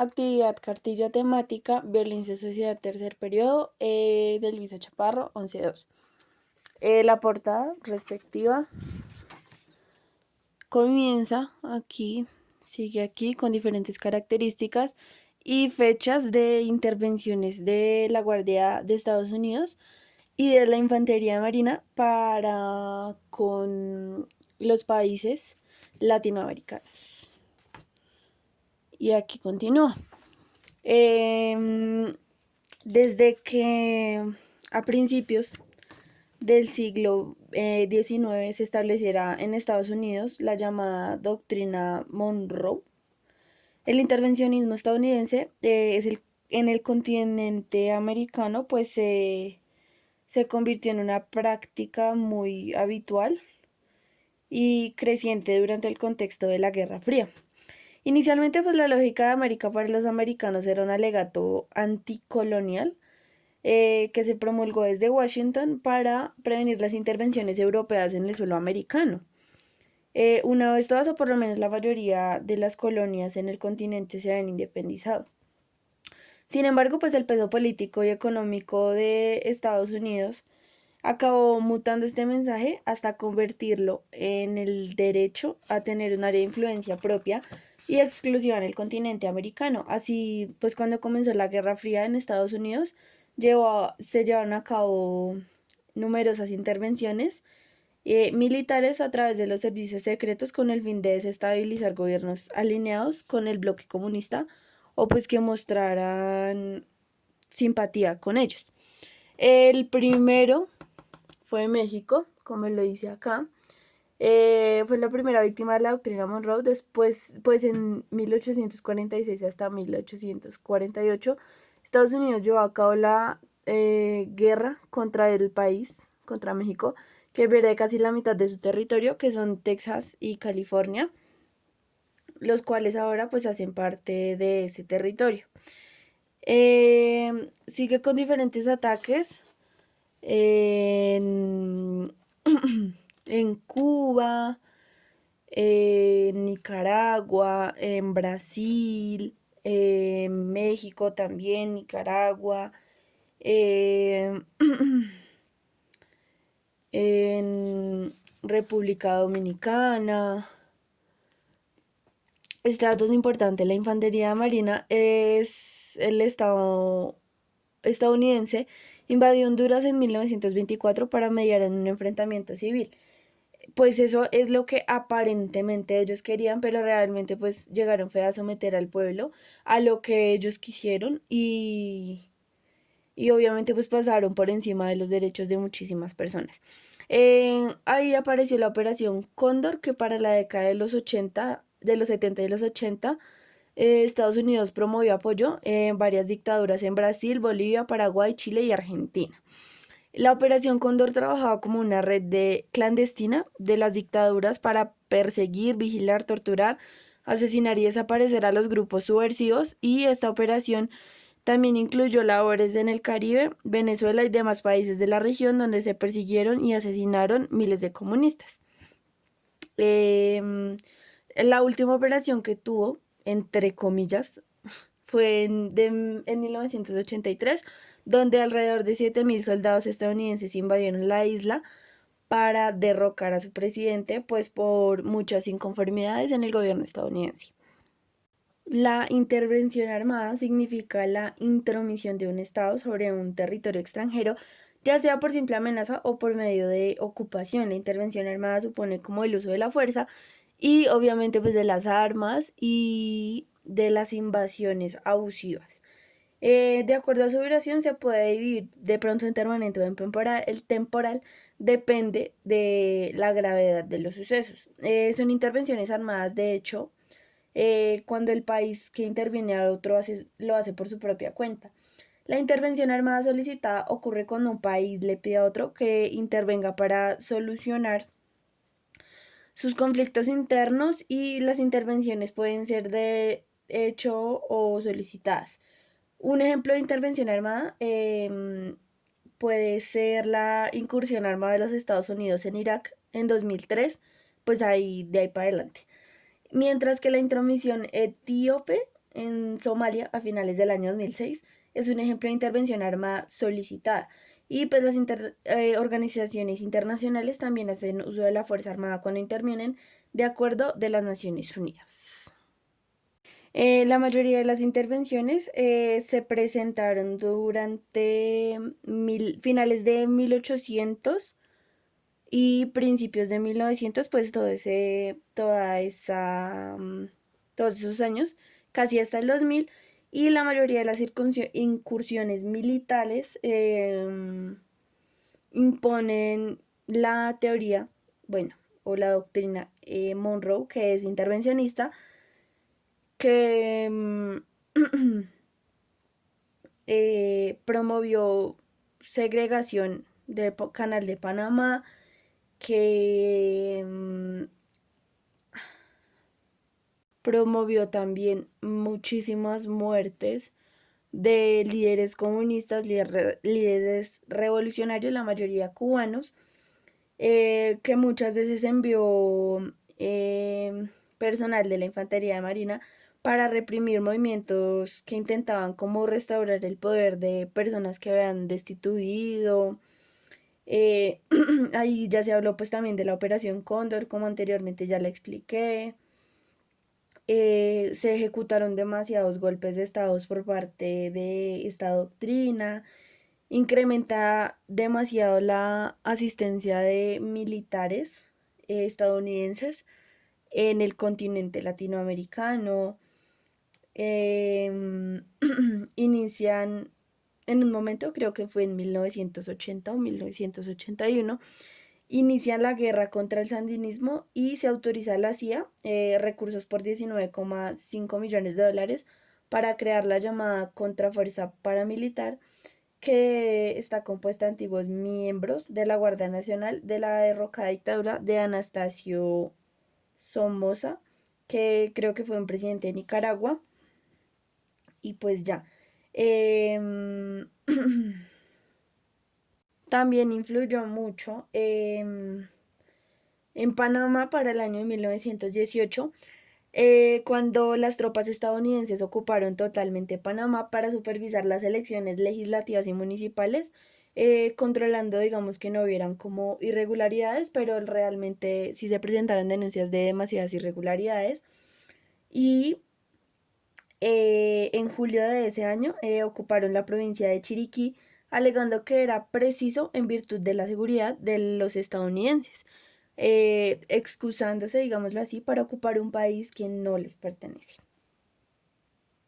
Actividad cartilla temática, violencia sociedad tercer periodo, de Luisa Chaparro, 11-2. La portada respectiva comienza aquí, sigue aquí con diferentes características y fechas de intervenciones de la Guardia de Estados Unidos y de la Infantería Marina para con los países latinoamericanos. Y aquí continúa. Desde que a principios del siglo XIX se estableciera en Estados Unidos la llamada doctrina Monroe, el intervencionismo estadounidense en el continente americano pues se convirtió en una práctica muy habitual y creciente durante el contexto de la Guerra Fría. Inicialmente, pues la lógica de América para los americanos era un alegato anticolonial que se promulgó desde Washington para prevenir las intervenciones europeas en el suelo americano. Una vez todas, o por lo menos la mayoría de las colonias en el continente se habían independizado. Sin embargo, pues el peso político y económico de Estados Unidos acabó mutando este mensaje hasta convertirlo en el derecho a tener un área de influencia propia y exclusiva en el continente americano. Así, pues cuando comenzó la Guerra Fría en Estados Unidos, se llevaron a cabo numerosas intervenciones militares a través de los servicios secretos con el fin de desestabilizar gobiernos alineados con el bloque comunista o pues que mostraran simpatía con ellos. El primero fue México, como lo dice acá. Fue la primera víctima de la doctrina Monroe. Después, pues en 1846 hasta 1848, Estados Unidos llevó a cabo la guerra contra el país, contra México, que pierde casi la mitad de su territorio, que son Texas y California, los cuales ahora pues hacen parte de ese territorio. Sigue con diferentes ataques en, en Cuba, en Nicaragua, en Brasil, en México también, Nicaragua, eh, en República Dominicana. Este dato es importante, la Infantería Marina es el estado estadounidense invadió Honduras en 1924 para mediar en un enfrentamiento civil. Pues eso es lo que aparentemente ellos querían, pero realmente pues llegaron fue a someter al pueblo a lo que ellos quisieron y obviamente pues pasaron por encima de los derechos de muchísimas personas. Ahí apareció la Operación Cóndor, que para la década de los 80, de los 70 y de los 80, Estados Unidos promovió apoyo en varias dictaduras en Brasil, Bolivia, Paraguay, Chile y Argentina. La Operación Cóndor trabajaba como una red clandestina de las dictaduras para perseguir, vigilar, torturar, asesinar y desaparecer a los grupos subversivos, y esta operación también incluyó labores en el Caribe, Venezuela y demás países de la región donde se persiguieron y asesinaron miles de comunistas. La última operación que tuvo, entre comillas, fue en 1983, donde alrededor de 7.000 soldados estadounidenses invadieron la isla para derrocar a su presidente, pues por muchas inconformidades en el gobierno estadounidense. La intervención armada significa la intromisión de un Estado sobre un territorio extranjero, ya sea por simple amenaza o por medio de ocupación. La intervención armada supone como el uso de la fuerza y obviamente pues de las armas y de las invasiones abusivas. De acuerdo a su duración se puede dividir de pronto en permanente o en temporal. El temporal depende de la gravedad de los sucesos. Son intervenciones armadas, de hecho, cuando el país que interviene al otro lo hace por su propia cuenta. La intervención armada solicitada ocurre cuando un país le pide a otro que intervenga para solucionar sus conflictos internos, y las intervenciones pueden ser de hecho o solicitadas. Un ejemplo de intervención armada puede ser la incursión armada de los Estados Unidos en Irak en 2003, pues ahí de ahí para adelante. Mientras que la intromisión etíope en Somalia a finales del año 2006 es un ejemplo de intervención armada solicitada. Y pues las organizaciones internacionales también hacen uso de la Fuerza Armada cuando intervienen de acuerdo de las Naciones Unidas. La mayoría de las intervenciones se presentaron durante finales de 1800 y principios de 1900, pues todos esos años, casi hasta el 2000, y la mayoría de las incursiones militares imponen la teoría, bueno, o la doctrina Monroe, que es intervencionista, que promovió segregación del canal de Panamá, que promovió también muchísimas muertes de líderes comunistas, líderes revolucionarios, la mayoría cubanos, que muchas veces envió personal de la Infantería de Marina para reprimir movimientos que intentaban como restaurar el poder de personas que habían destituido. Ahí ya se habló pues también de la Operación Cóndor, como anteriormente ya la expliqué. Se ejecutaron demasiados golpes de estados por parte de esta doctrina, incrementa demasiado la asistencia de militares estadounidenses en el continente latinoamericano. Inician en un momento, creo que fue en 1980 o 1981, inician la guerra contra el sandinismo y se autoriza a la CIA recursos por 19,5 millones de dólares para crear la llamada Contrafuerza Paramilitar, que está compuesta de antiguos miembros de la Guardia Nacional de la derrocada dictadura de Anastasio Somoza, que creo que fue un presidente de Nicaragua. Y pues ya. Em, También influyó mucho en Panamá para el año de 1918, cuando las tropas estadounidenses ocuparon totalmente Panamá para supervisar las elecciones legislativas y municipales, controlando, digamos, que no hubieran como irregularidades, pero realmente sí se presentaron denuncias de demasiadas irregularidades. Y en julio de ese año ocuparon la provincia de Chiriquí, alegando que era preciso en virtud de la seguridad de los estadounidenses, excusándose, digámoslo así, para ocupar un país que no les pertenece.